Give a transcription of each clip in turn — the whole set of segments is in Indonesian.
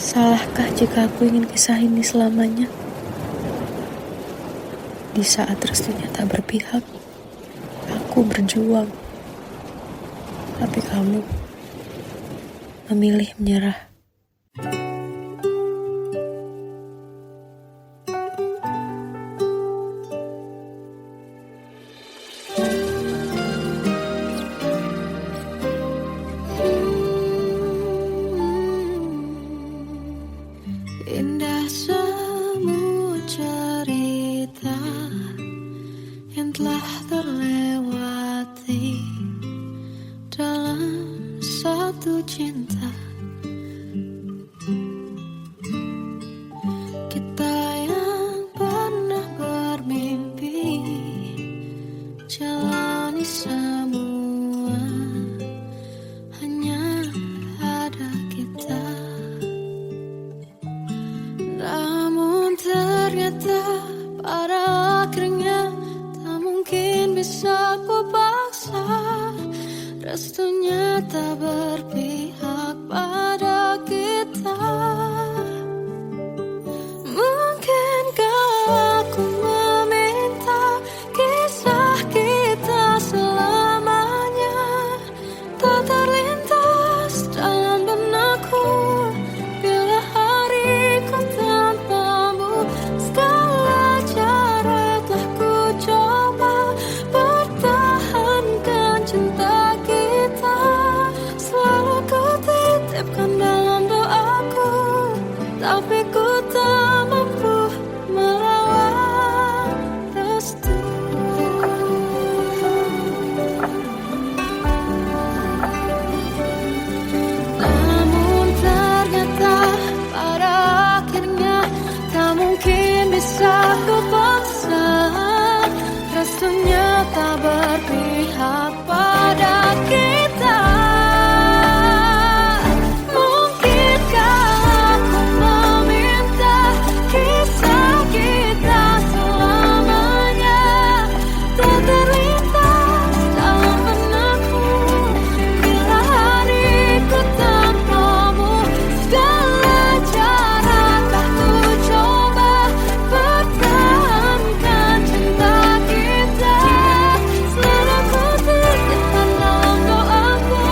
Salahkah jika aku ingin kisah ini selamanya? Di saat restunya tak berpihak, aku berjuang. Tapi kamu memilih menyerah. Indah semua cerita yang telah terlewati dalam satu cinta. Kita yang pernah bermimpi jalani semua, hanya ada kita. Namun ternyata pada akhirnya tak mungkin bisa ku paksa. Restunya tak berpihak pada kita. Mungkinkah aku meminta kisah kita selamanya tak terlintas dalam benakku bila hariku tanpamu. Segala cara telah ku coba pertahankan cinta kita. Selalu ku titipkan dalam doaku, tapi ku tak mampu melawan restu. Namun ternyata pada akhirnya tak mungkin bisa ku paksa. Restunya tak berpihak pada kita. Mungkinkah aku meminta kisah kita selamanya tak terlintas dalam benakku bila hariku tanpamu. Segala cara telah ku coba pertahankan cinta kita. Selalu ku titipkan dalam doaku,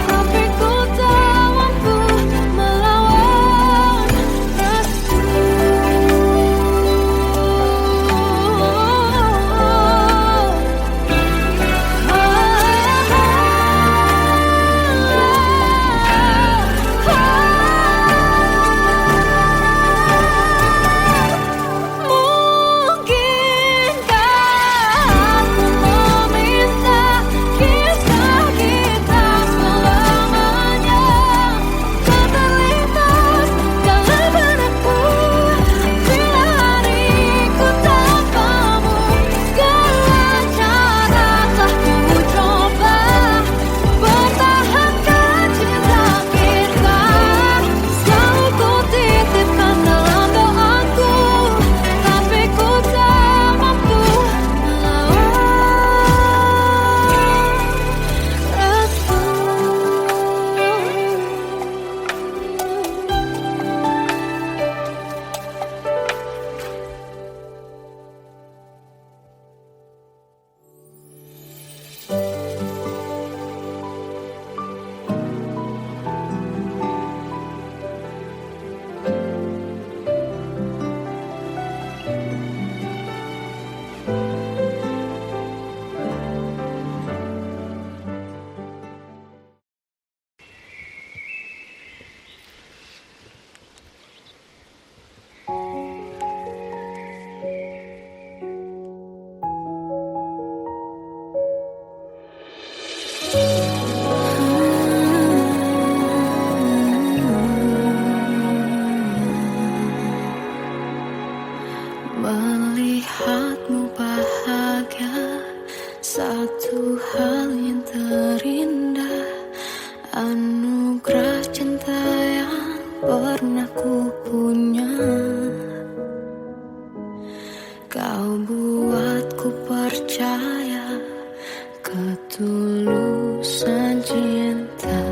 tapi ku tak mampu melawan restu. Mungkinkah aku meminta kisah kita selamanya tak terlintas dalam benakku bila hariku tanpamu. Segala cara telah ku coba pertahankan cinta kita. Selalu ku titipkan dalam doaku, tapi ku tak mampu melawan restu. Melihatmu bahagia, satu hal yang terindah, anugerah cinta yang pernah ku punya. Kau buatku percaya ketulusan cinta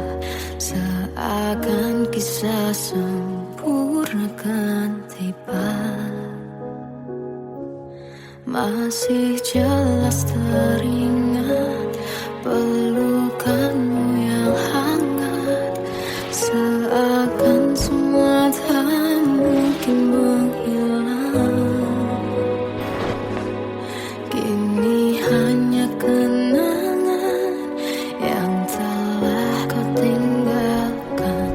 seakan kisah semu. Masih jelas teringat pelukanmu yang hangat, seakan semua tak mungkin menghilang. Kini hanya kenangan yang telah kau tinggalkan.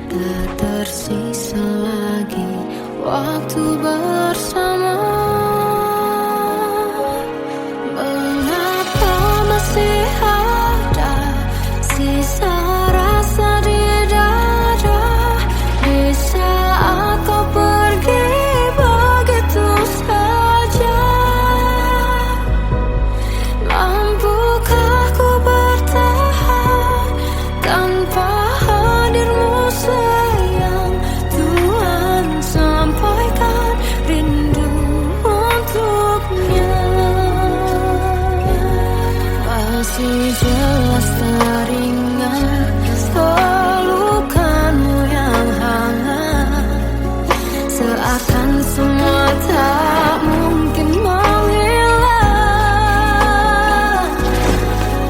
Tak tersisa lagi waktu bersama. Mengapa masih ada sisa rasa di dada di saat kau pergi begitu saja? Mampukah ku bertahan tanpa hadirmu sayang? Tuhan, sampaikan rindu untuknya. Masih jelas teringat pelukanmu yang hangat, seakan semua tak mungkin menghilang.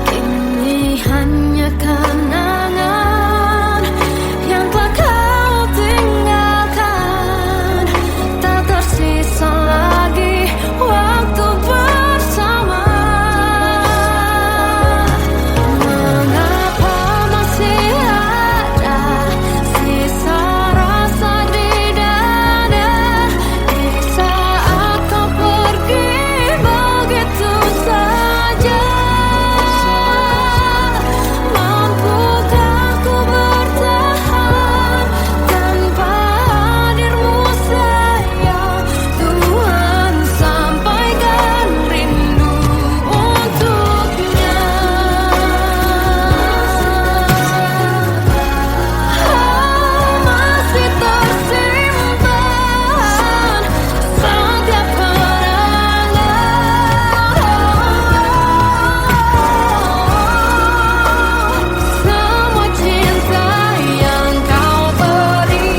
Kini hanya kenangan yang telah kau tinggalkan. Tak tersisa lagi waktu bersama. Mengapa masih ada sisa rasa di dada di saat kau pergi begitu saja? Mampukah ku bertahan tanpa hadirmu sayang? Tuhan, sampaikan rindu untuknya. Masih tersimpan setiap kenangan, semua cinta yang kau beri.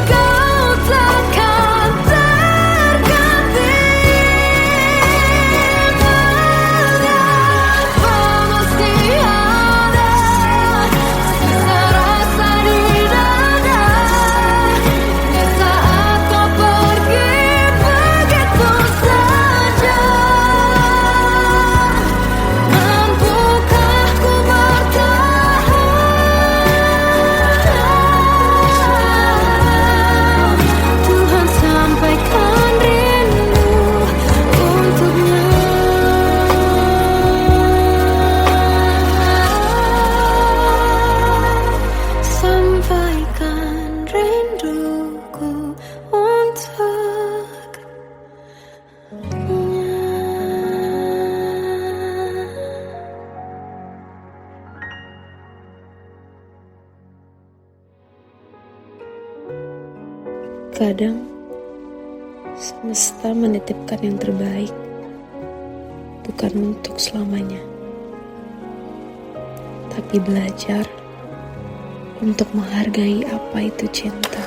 Kau takkan terganti. Mengapa masih ada sisa rasa di dada di saat kau pergi begitu saja? Mampukah ku bertahan? Tuhan, sampaikan rindu untuknya. Sampaikan rinduku untuknya. Kadang semesta menitipkan yang terbaik, bukan untuk selamanya, tapi belajar untuk menghargai apa itu cinta.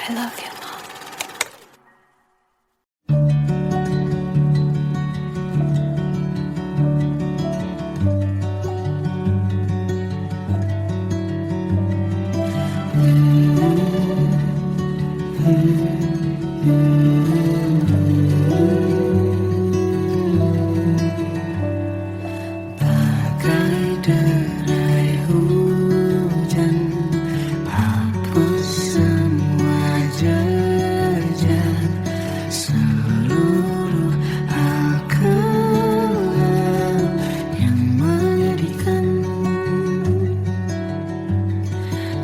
I love you, Mom. Bagai derai hujan semua jejak, seluruh hal kelam yang menyedihkan.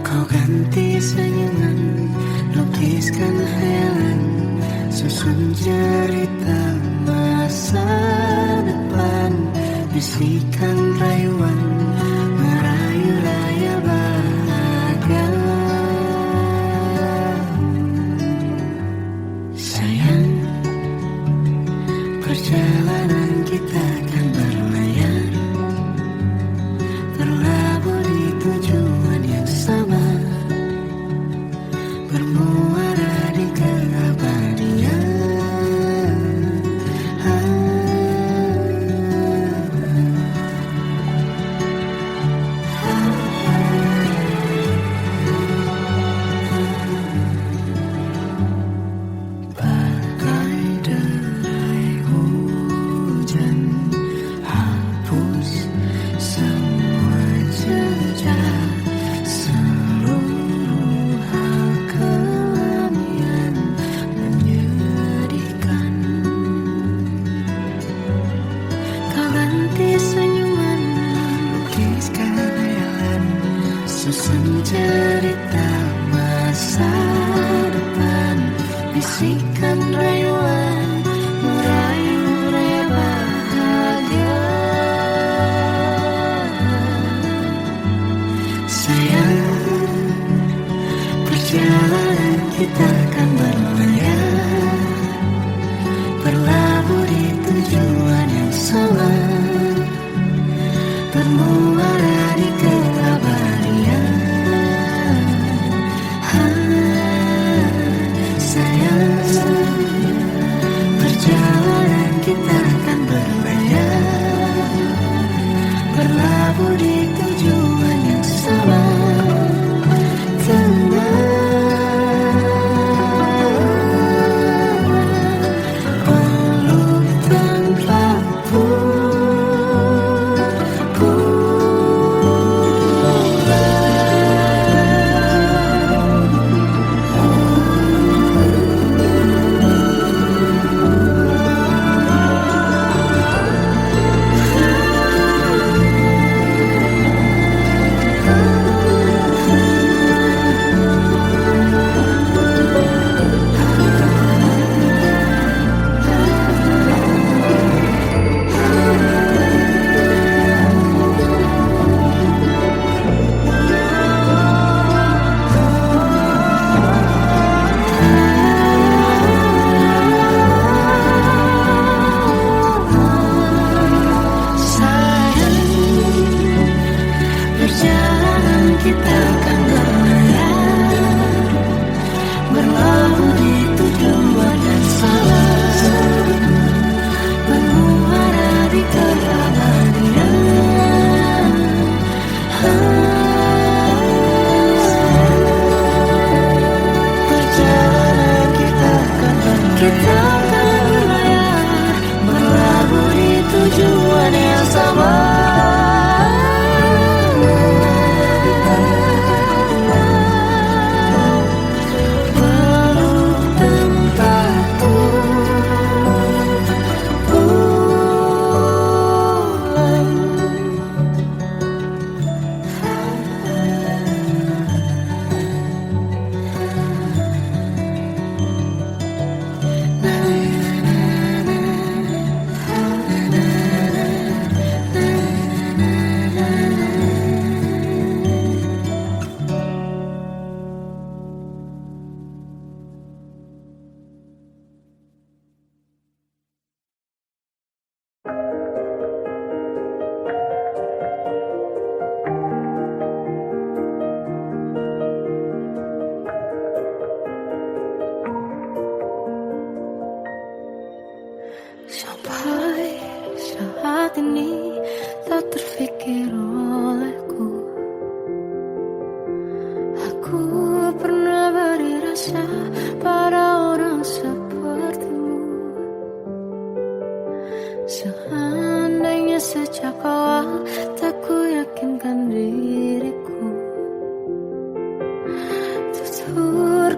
Kau ganti senyuman, lukiskan hayalan, susun cerita masa depan, bisikan rayuan, merayu raya bahagia. Sayang, perjalanan kita akan berlayar, berlabuh di tujuan yang sama, bermuara di keabadian. Bagai derai hujan, hapus semua jejak, seluruh hal kelam yang menyedihkan. Kau ganti senyuman, lukiskan hayalan, susun cerita masa depan, bisikan rayuan, merayu raya bahagia. Sayang, perjalanan kita akan berlayar, berlabuh di tujuan yang sama, bermuara di keabadian. Sayang, perjalanan kita akan berlayar, berlabuh di tujuan yang sama. Tenang,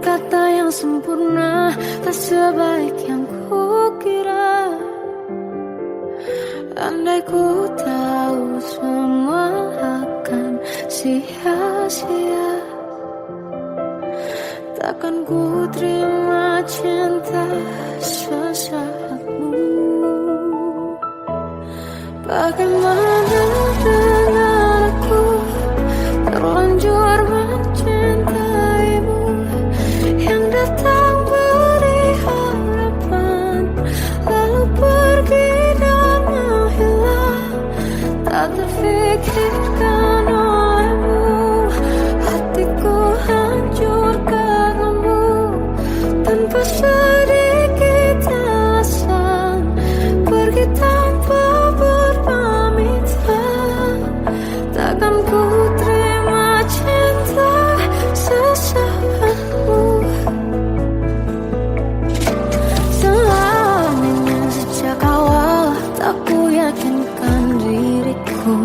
kata yang sempurna, tak sebaik yang kukira. Andai ku tahu semua akan sia-sia, takkan ku terima cinta sesaatmu. Bagaimana dengan aku terlanjur mencintaimu, yang datang beri harapan lalu pergi dan menghilang. Tak terfikirkan olehmu, hatiku hancur karenamu. Tanpa sedikit alasan, pergi tanpa berpamitan. Takkan ku terima cinta sesaatmu. Selamanya sejak awal tak ku yakinkan diriku.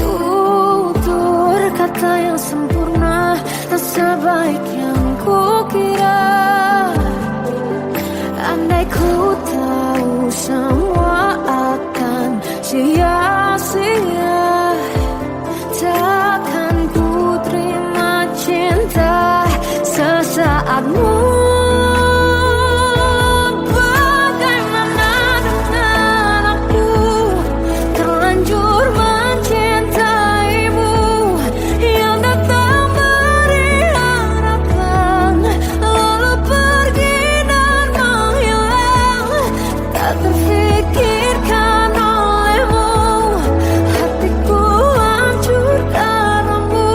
Tutur kata yang sempurna, tak sebaik yang kukira. Andai ku tahu semua akan sia-sia, takkan ku terima cinta sesaatmu. Bagaimana dengan aku terlanjur mencintaimu, yang datang beri harapan lalu pergi dan menghilang. Tak terfikirkan olehmu, hatiku hancur karenamu.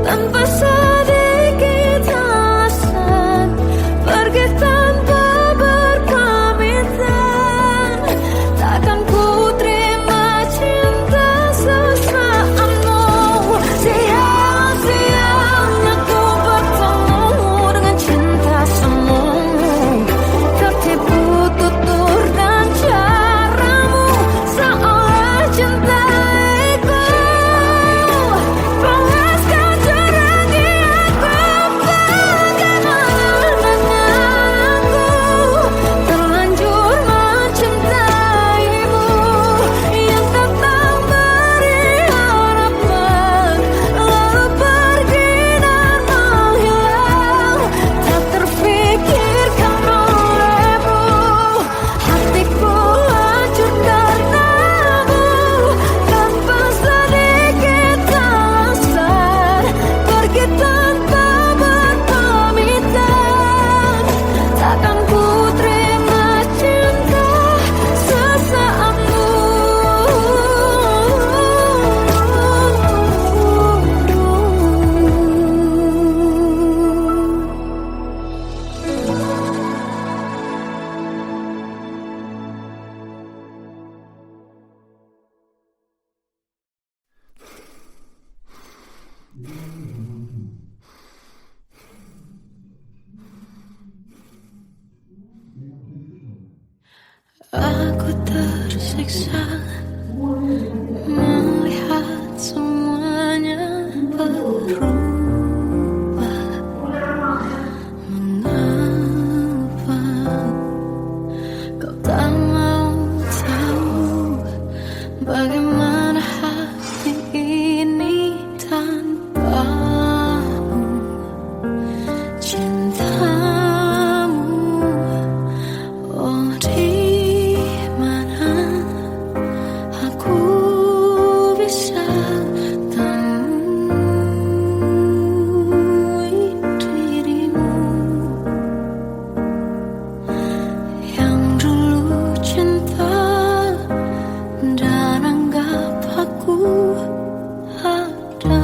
Tanpa sedikit alasan, pergi tanpa berpamitan. Takkan ku terima cinta sesaatmu. Sia-sianya ku bertemu dengan cinta semu, tertipu tutur dan caramu, seolah cintaiku panaskan jerami aku. Bagaimana dengan aku terlanjur mencintaimu, yang datang beri harapan lalu pergi dan menghilang. Tak terfikirkan olehmu, hatiku hancur karenamu. Tanpa sedikit alasan, pergi tanpa berpamitan. Takkan ku terima cinta sesaatmu. Aku tersiksa melihat semuanya berubah. Mengapa kau tak mau tahu bagaimana hati ini tanpamu? Cintamu, oh di mana aku bisa temui dirimu, yang dulu cinta dan anggap aku ada.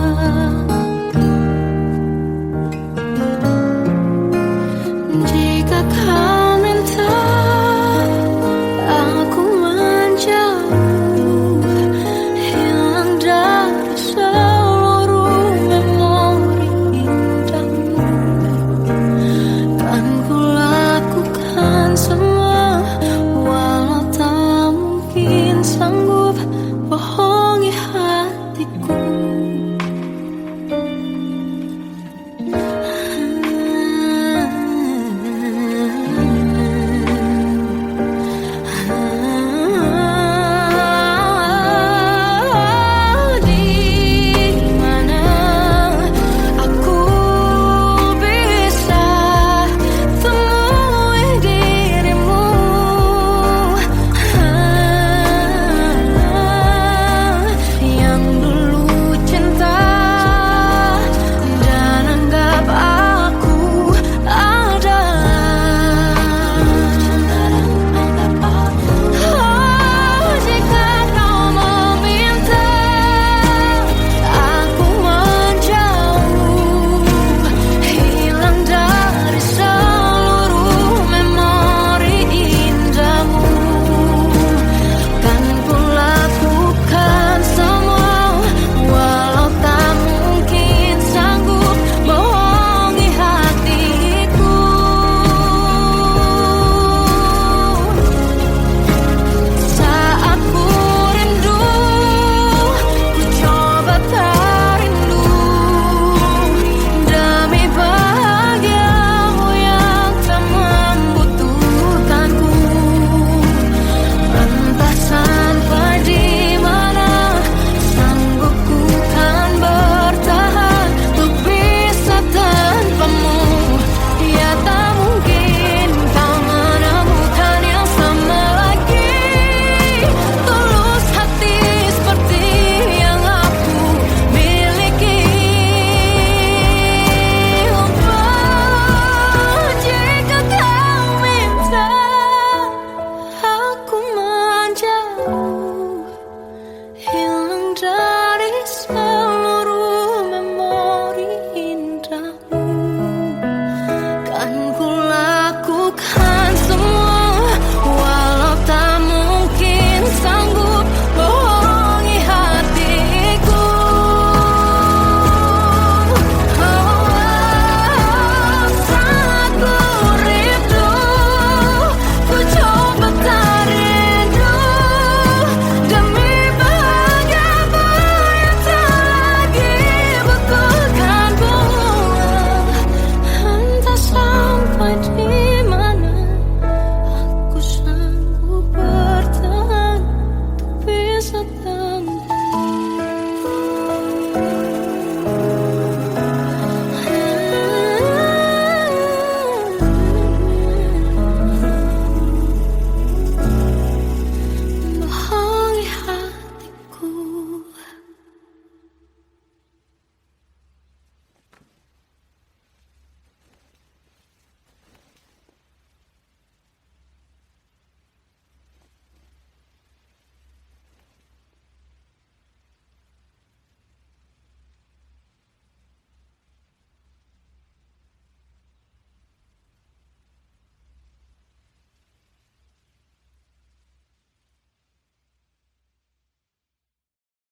Jika kau minta aku menjauh, hilang dari seluruh memori indahmu, kan ku lakukan semua, walau tak mungkin sanggup bohongi hatiku.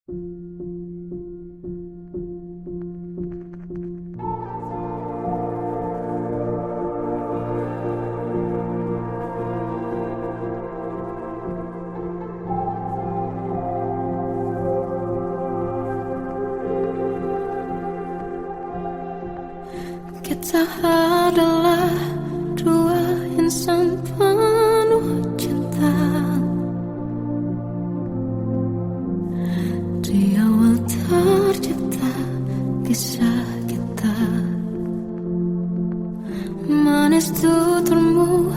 Kita adalah dua insan penuh cinta. Di awal tercipta kisah kita. Manis tuturmu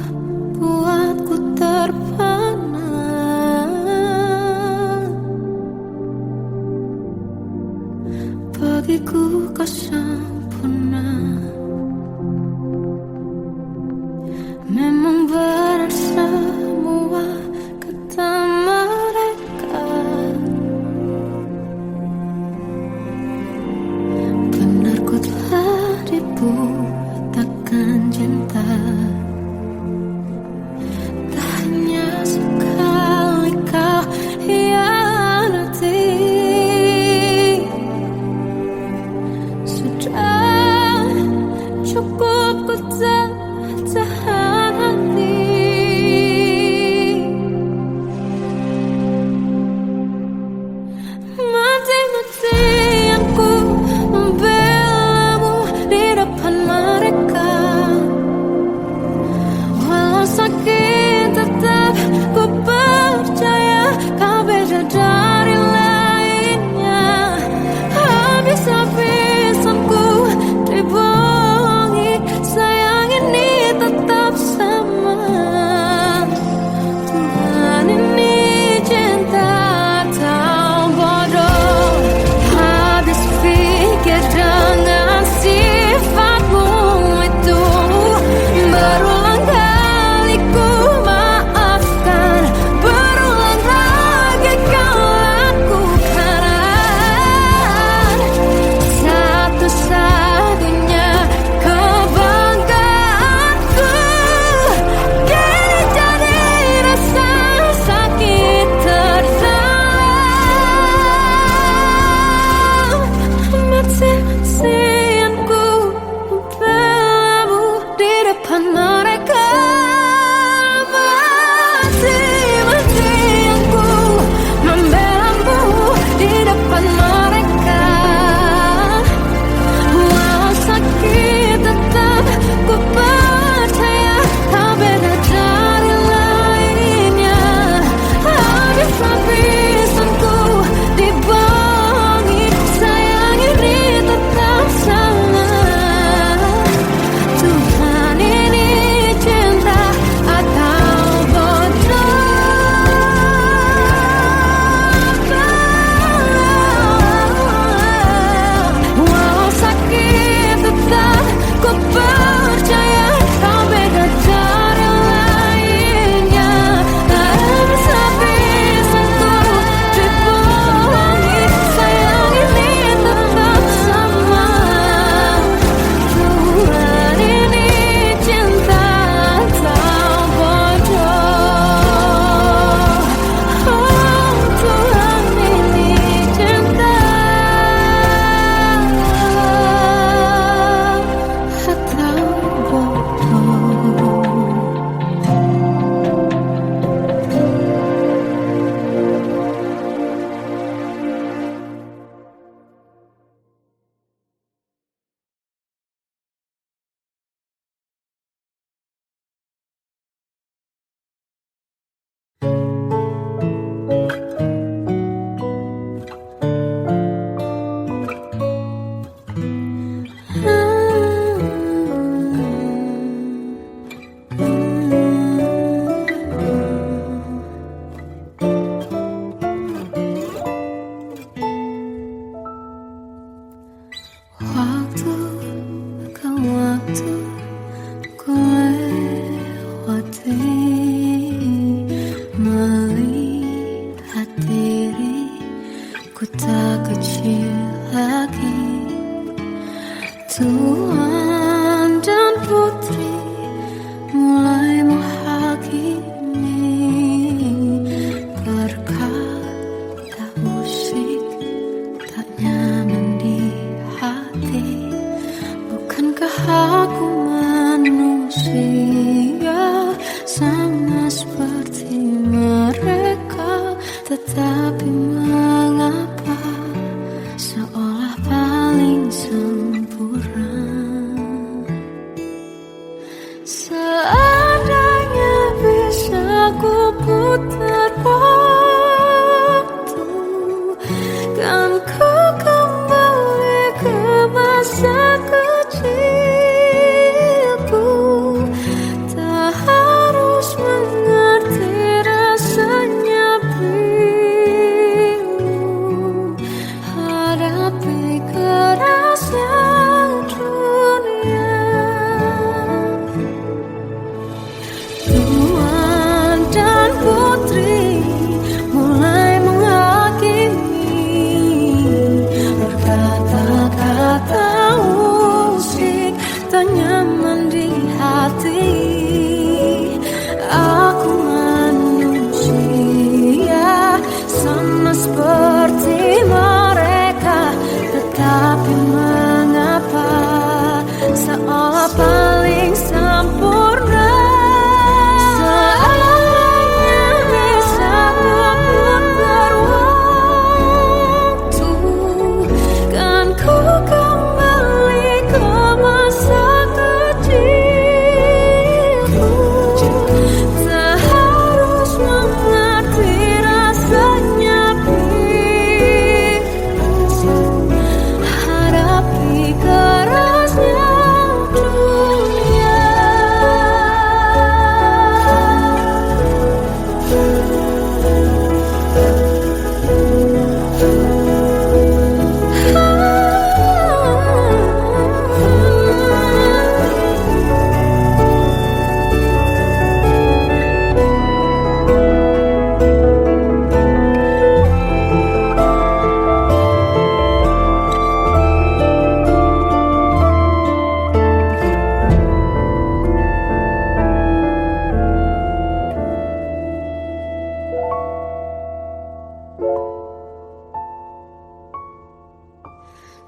buatku terpana. Bagiku kau sempurna. Memang benar semua kata mereka. Benar ku telah dibutakan cinta. Tak hanya sekali kau hianati. Sudah cukup ku tahan hati. Mati-matian ku membelamu di depan mereka. Walau sakit tetap ku percaya kau beda dari lainnya. Habis-habisan ku dibohongi, sayang ini tetap sama. Tuhan ini cinta atau bodoh. Habis pikir dengan sifatmu itu. Berulang kali ku maafkan, berulang lagi kau lakukan. Satu-satunya kebanggaanku kini jadi rasa sakit terdalam. Mati-matian ku membelamu di depan mereka. Mati-matian ku membelamu di depan mereka. Walau sakit tetap ku percaya kau beda dari lainnya. Habis-habisan ku dibohongi, sayang ini tetap sama. Tuhan ini cinta atau bodoh. Walau sakit tetap ku percaya kau beda dari lainnya. Habis-habisan ku dibohongi, sayang ini tetap sama. Tuhan ini cinta atau bodoh. Oh, Tuhan ini cinta atau bodoh. Waktu ke waktu ku lewati, melihat diri ku tak kecil lagi. Tuan dan putri mulai menghakimi berkata musik manusia sama seperti mereka, tetapi mengapa seolah paling sempurna. Seandainya bisa ku putar waktu, kan ku kembali ke masa kecilku. Tak harus mengerti rasanya bingung hadapi kerasnya dunia. Tuan dan putri mulai menghakimi, berkata-kata musik tak nyaman di hati. Aku manusia sama seperti mereka, tetapi mengapa seolah paling sempurna. Seandainya bisa ku putar waktu, kan ku kembali ke masa kecilku. Tak harus mengerti rasanya bingung hadapi kerasnya dunia.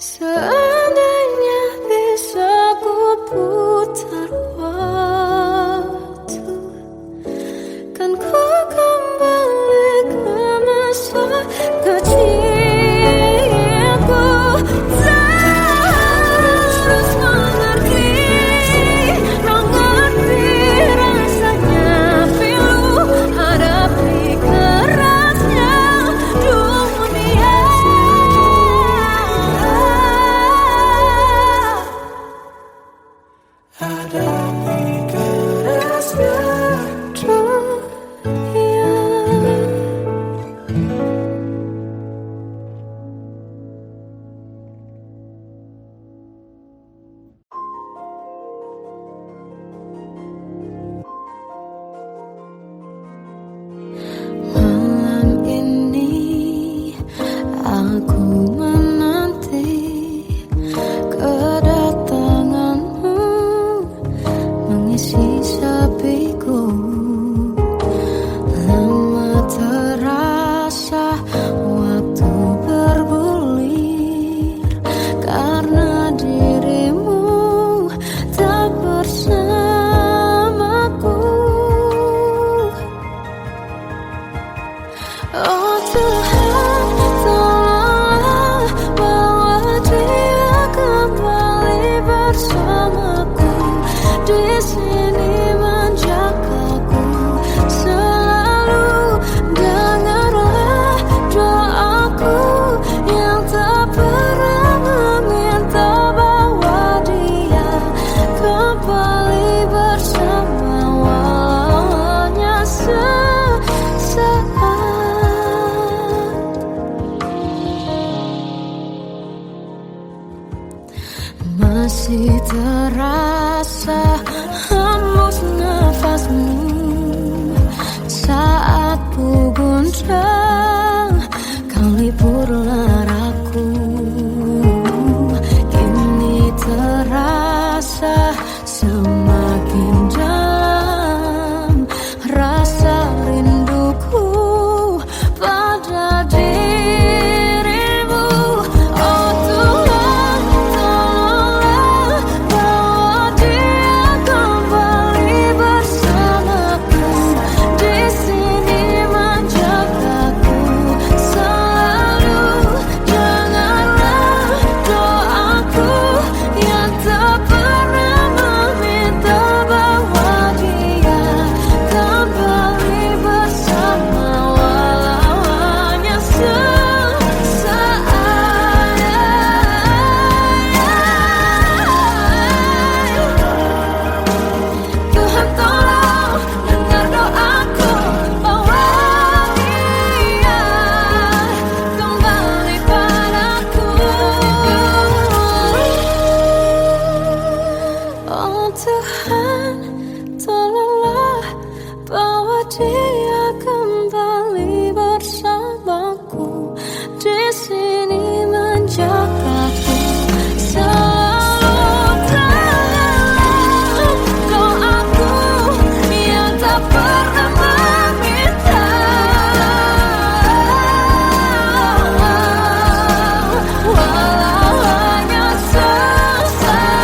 Seandainya bisa ku putar waktu, kan ku kembali ke masa kecilku. Tak harus mengerti rasanya pilu hadapi kerasnya dunia. Hadapi kerasnya dunia. Malam ini aku menanti kedatanganmu, mengisi Oh Tuhan, tolonglah bawa dia kembali bersamaku di sini menjagaku selalu dalam doaku yang tak pernah meminta, walau hanya sesaat.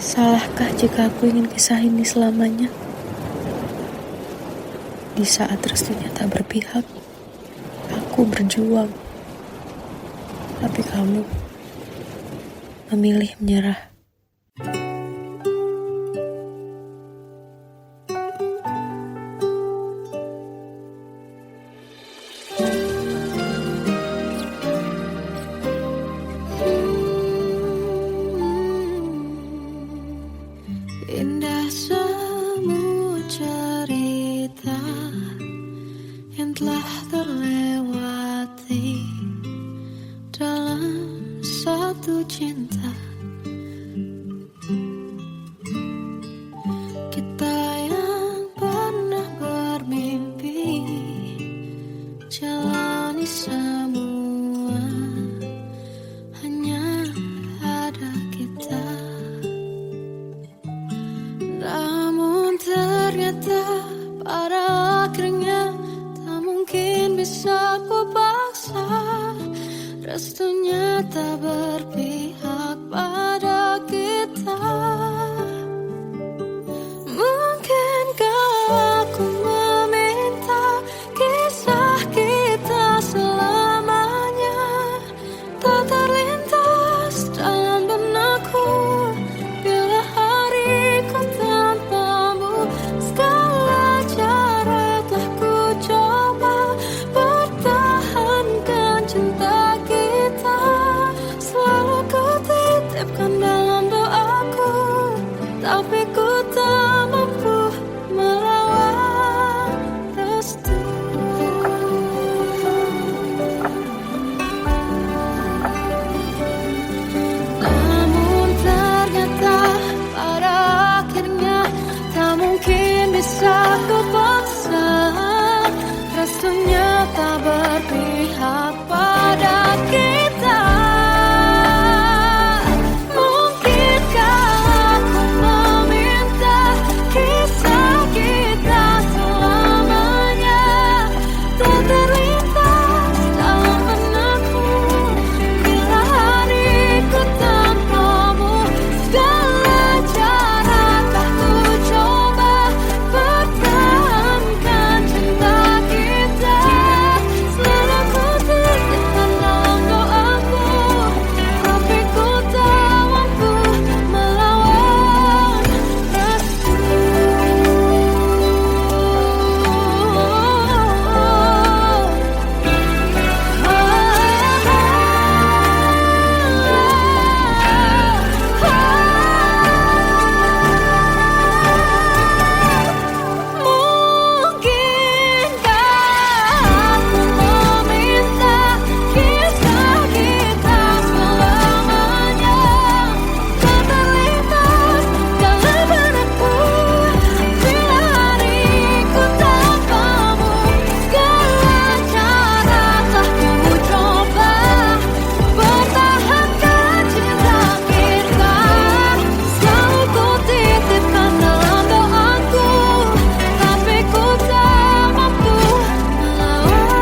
Salahkah jika aku ingin kisah ini selamanya? Di saat restunya tak berpihak, aku berjuang. Tapi kamu memilih menyerah. Indah semua cerita yang telah terlewati dalam satu cinta. Kita yang pernah bermimpi jalani semua, hanya ada kita. Namun ternyata pada akhirnya tak mungkin bisa ku paksa. Restunya tak berpihak pada kita. Mungkinkah aku meminta kisah kita selamanya tak terlintas dalam benakku bila hariku tanpamu. Segala cara telah ku coba pertahankan cinta kita. Selalu ku titipkan dalam doaku, tapi ku tak mampu melawan restu. Namun ternyata pada akhirnya tak mungkin bisa ku paksa. Restunya tak berpihak pada kita. Mungkinkah aku meminta kisah kita selamanya tak terlintas dalam benakku bila hariku tanpamu. Segala cara telah ku coba pertahankan cinta kita. Selalu ku titipkan dalam doaku, tapi ku tak mampu melawan restu. Mungkinkah aku meminta kisah kita selamanya tak terlintas dalam benakku bila hariku tanpamu. Segala cara telah ku coba pertahankan cinta kita. Selalu ku titipkan dalam doaku, tapi ku tak mampu melawan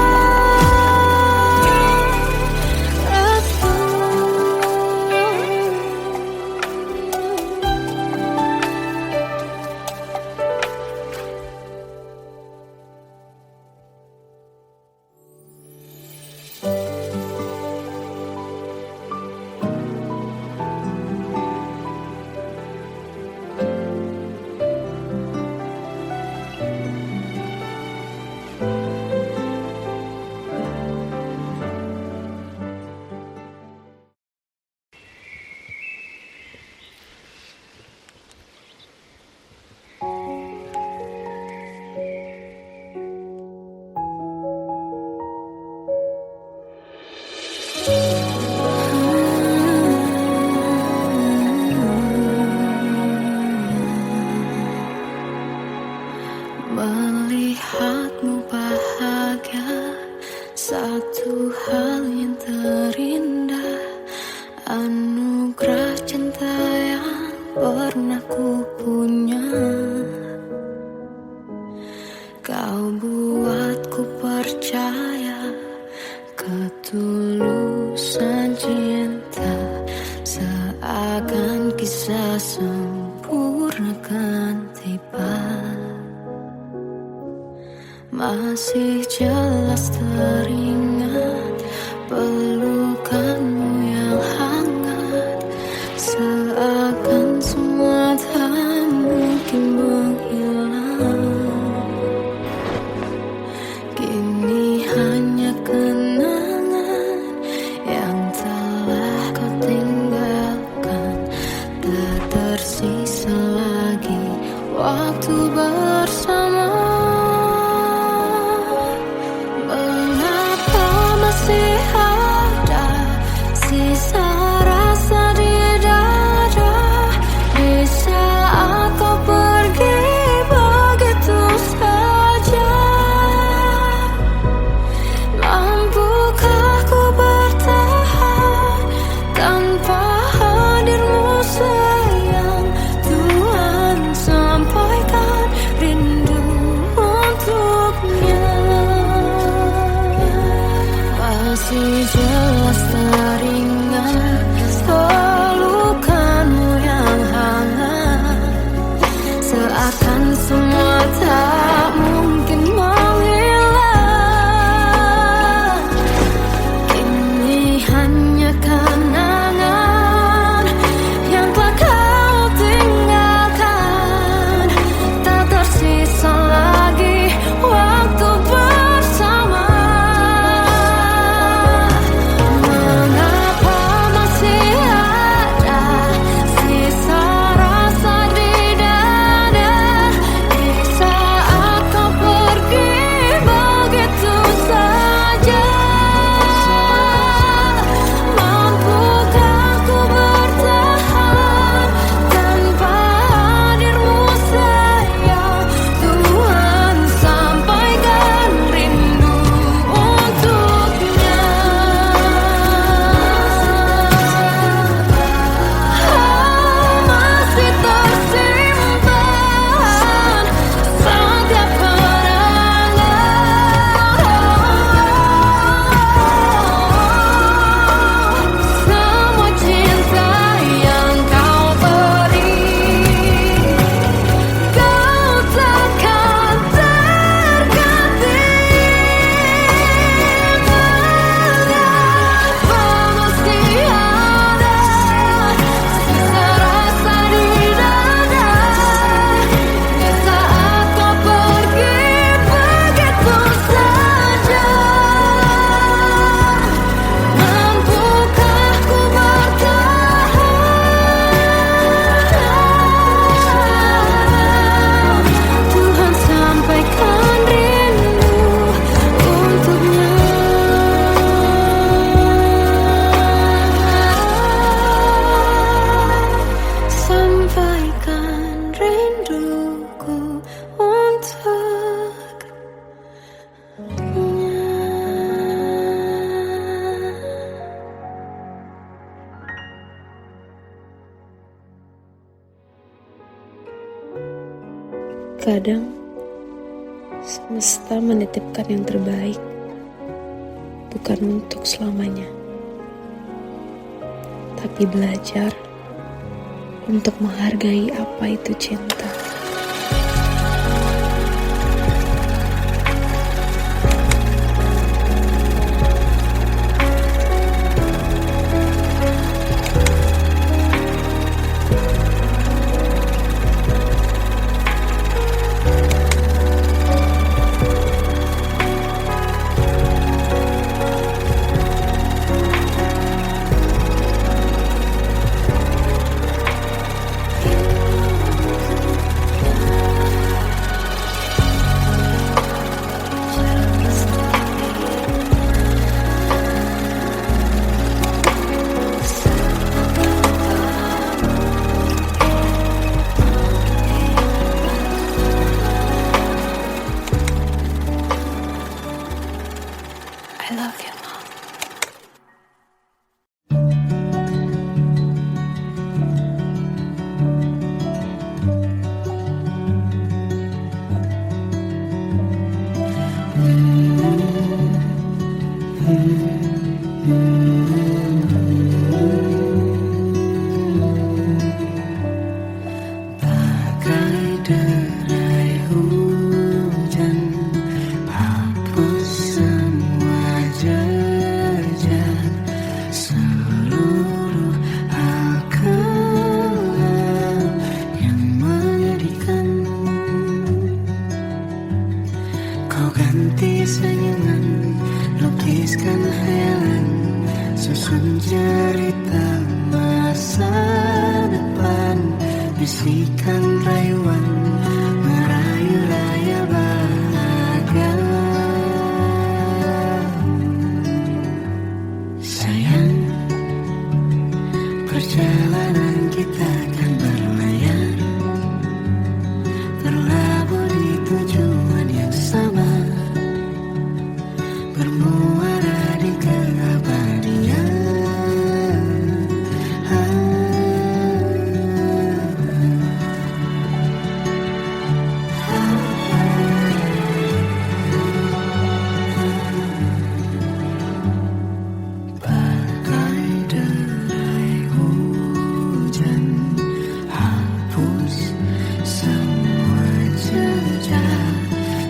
restu. Melihatmu bahagia, satu hal yang terindah. Anugerah cinta yang pernah ku punya. Kau buatku percaya ketulusan cinta, seakan kisah semua Masih jelas teringat pelukanmu yang hangat, seakan semua tak mungkin menghilang. Kini hanya kenangan yang telah kau tinggalkan, tak tersisa lagi waktu bersama. Mengapa masih ada sisa rasa di dada di saat kau pergi begitu saja? Mampukah ku bertahan tanpa hadirmu sayang? Tuhan, sampaikan rindu untuknya. Masih jelas teringat pelukanmu yang hangat, seakan semua tak mungkin menghilang. Kini hanya kenangan yang telah kau tinggalkan, tak tersisa lagi waktu bersama. Mengapa masih ada sisa rasa di dada di saat kau pergi begitu saja? Mampukah ku bertahan tanpa hadirmu sayang? Tuhan, sampaikan rindu untuknya. Masih tersimpan setiap kenangan, semua cinta yang kau beri, kau takkan terganti. Mengapa masih ada sisa rasa di dada di saat kau pergi begitu saja? Mampukah ku bertahan? Tuhan, sampaikan rindu untuknya. Sampaikan rinduku untuknya. Kadang semesta menitipkan yang terbaik, bukan untuk selamanya, tapi belajar untuk menghargai apa itu cinta. I love you, Mom. Bagai derai hujan, apa susun cerita masa depan, bisikan rayuan merayu raya bahagia. Sayang, perjalanan kita akan berlayar, berlabuh di tujuan yang sama, bermuara di keabadian. Bagai derai hujan, hapus semua jejak,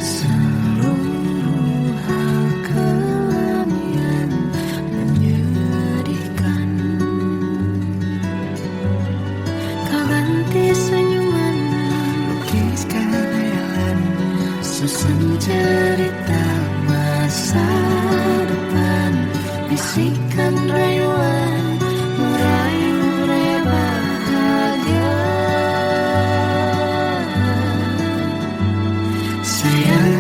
seluruh hal kelam yang menyedihkan. Kau ganti senyuman, lukiskan hayalan, susun cerita masa depan, bisikan rayuan merayu raya bahagia. Sayang,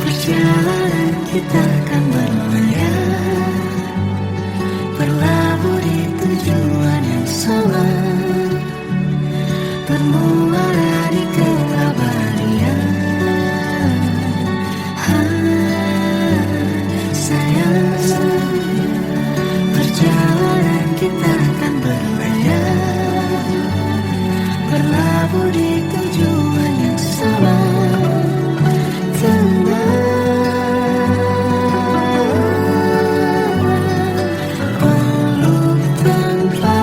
perjalanan kita akan berlayar, berlabuh di tujuan yang sama, bermuara di keabadian. Sayang, perjalanan kita akan berlayar, berlabuh di tujuan yang sama. Peluk tanpa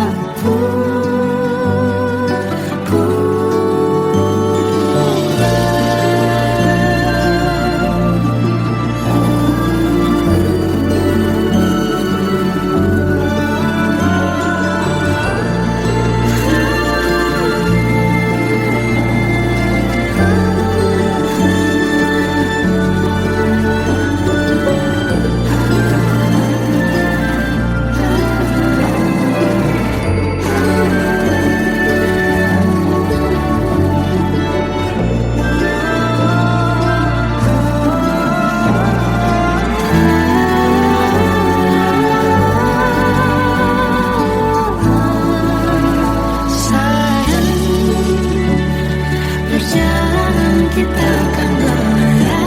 kita akan berlayar,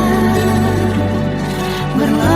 berlabuh